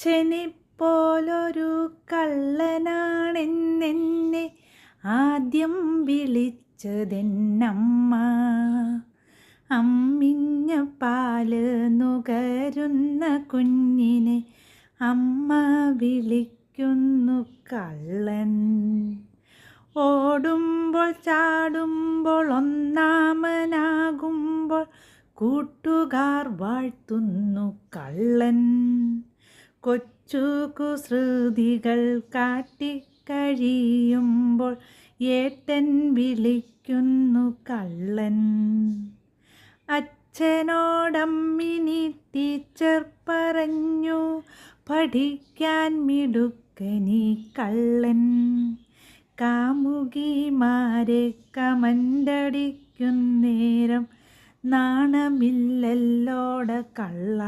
അച്ഛനെപ്പോലൊരു കള്ളനാണെന്നെന്നെ ആദ്യം വിളിച്ചതെന്നമ്മ. അമ്മിഞ്ഞ പാല് നുകരുന്ന കുഞ്ഞിനെ അമ്മ വിളിക്കുന്നു കള്ളൻ. ഓടുമ്പോൾ ചാടുമ്പോൾ ഒന്നാമനാകുമ്പോൾ കൂട്ടുകാർ വാഴ്ത്തുന്നു കള്ളൻ. കൊച്ചു കുസൃതികൾ കാട്ടിക്കഴിയുമ്പോൾ ഏട്ടൻ വിളിക്കുന്നു കള്ളൻ. അച്ഛനോടമ്മിനി ടീച്ചർ പറഞ്ഞു, പഠിക്കാൻ മിടുക്കനീ കള്ളൻ. കാമുകിമാരെ കമൻ്റടിക്കുന്നേരം നാണമില്ലല്ലോട കള്ള.